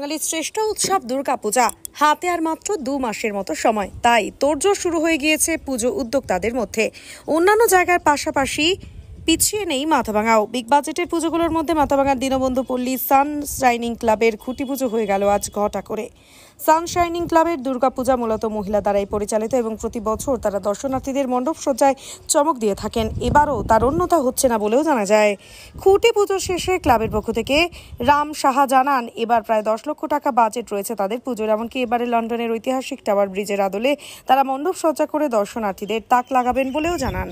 বাঙালির শ্রেষ্ঠ উৎসব দুর্গাপূজা হাতে আর মাত্র 2 মাসের মতো সময়। তাই তোড়জোড় শুরু হয়ে গিয়েছে পুজো উদ্যোক্তাদের মধ্যে। অন্যান্য জায়গার পাশাপাশি পিছিয়ে নেই মাথাভাঙাও। বিগ বাজেটের পুজোগুলোর মধ্যে মাথাভাঙার দীনবন্ধু পল্লী সানশাইনিং ক্লাবের খুঁটি পুজো হয়ে গেল আজ ঘটা করে। সানশাইনিং ক্লাবের দুর্গাপূজা মূলত মহিলা দ্বারাই পরিচালিত এবং প্রতি বছর তারা দর্শনার্থীদের মণ্ডপ সজ্জায় চমক দিয়ে থাকেন। এবারও তার অন্যতা হচ্ছে না বলেও জানা যায়। খুঁটি পুজো শেষে ক্লাবের পক্ষ থেকে রাম সাহা জানান, এবার প্রায় 10 লক্ষ টাকা বাজেট রয়েছে তাদের পুজোর। এমনকি এবারে লন্ডনের ঐতিহাসিক টাওয়ার ব্রিজের আদলে তারা মণ্ডপ সজ্জা করে দর্শনার্থীদের তাক লাগাবেন বলেও জানান।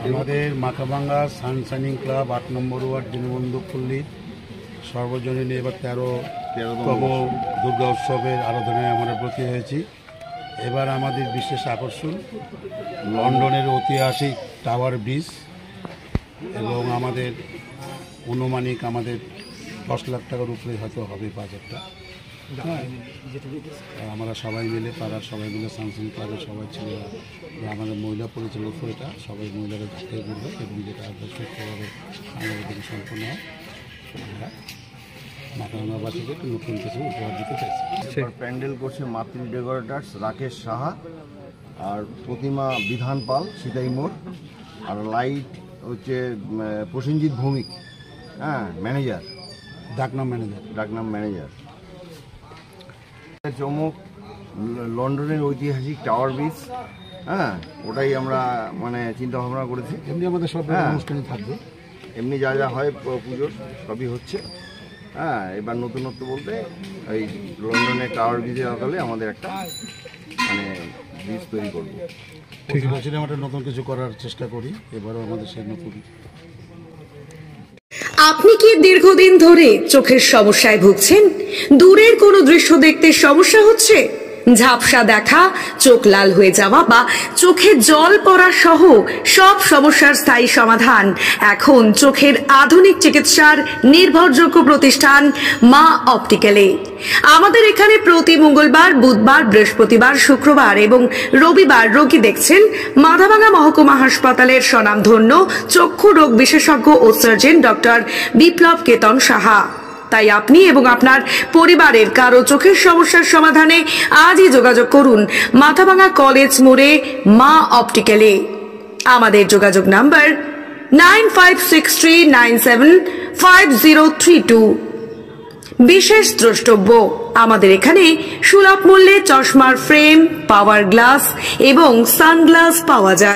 আমাদের মাথাভাঙা সানশাইনিং ক্লাব 8 নম্বর ওয়ার্ড দীনবন্ধু পল্লী সর্বজনীন এবার 13তম দুর্গা উৎসবের আরাধনায় আমরা ব্রতী হয়েছি। এবার আমাদের বিশেষ আকর্ষণ লন্ডনের ঐতিহাসিক টাওয়ার ব্রিজ এবং আমাদের অনুমানিক আমাদের 10 লাখ টাকার উপরে হয়তো হবে বাজেটটা। আমরা সবাই মিলে পাড়ার সবাই মিলে সানশাইনিং ক্লাবের সবাই ছিল, আমাদের মহিলা পরিচালক এটা সবাই মহিলারা ঝাঁকিয়ে করবে এবং যেটা সুস্থভাবে আমাদের সম্পন্ন হয়। আমরা মাথাভাঙাবাসীকে একটু নতুন কিছু উপহার দিতে চাইছি। প্যান্ডেল করছে মাতৃ ডেকোরেটার্স রাকেশ সাহা, আর প্রতিমা বিধান পাল সীতাই মোড়, আর লাইট হচ্ছে প্রসেনজিৎ ভৌমিক, ম্যানেজার ডাকনাম ম্যানেজার। চমক লন্ডনের ঐতিহাসিক টাওয়ার ব্রিজ, ওটাই আমরা মানে চিন্তা ভাবনা করেছি। এমনি আমাদের সব অনুষ্ঠানই থাকবে, এমনি যা যা হয় পুজোর সবই হচ্ছে। এবার নতুনত্ব বলতে এই লন্ডনের টাওয়ার ব্রিজের আদলে আমাদের একটা মানে ব্রিজ তৈরি করবো। ঠিক আছে, আমরা নতুন কিছু করার চেষ্টা করি, এবারও আমাদের সেই নতুন। আপনি কি দীর্ঘদিন ধরে চোখের সমস্যায় ভুগছেন? দূরের কোনো দৃশ্য দেখতে সমস্যা হচ্ছে? ঝাপসা দেখা, চোখ লাল হয়ে যাওয়া বা চোখে জল পড়া সহ সব সমস্যার স্থায়ী সমাধান এখন চোখের আধুনিক চিকিৎসার নির্ভরযোগ্য প্রতিষ্ঠান মা অপটিক্যালে। আমাদের এখানে প্রতি মঙ্গলবার, বুধবার, বৃহস্পতিবার, শুক্রবার এবং রবিবার রোগী দেখছেন মাথাভাঙা মহকুমা হাসপাতালের স্বনামধন্য চক্ষু রোগ বিশেষজ্ঞ ও সার্জন ডক্টর বিপ্লব কেতন সাহা। তাই আপনি এবং আপনার পরিবারের কারো চোখের সমস্যার সমাধানে আজই যোগাযোগ করুন মাথাভাঙা কলেজ মোড়ে মা অপটিক্যালে। আমাদের যোগাযোগ নাম্বার 9563975032। বিশেষ দ্রষ্টব্য, আমাদের এখানে সুলভ মূল্যে চশমার ফ্রেম, পাওয়ার গ্লাস এবং সানগ্লাস পাওয়া যায়।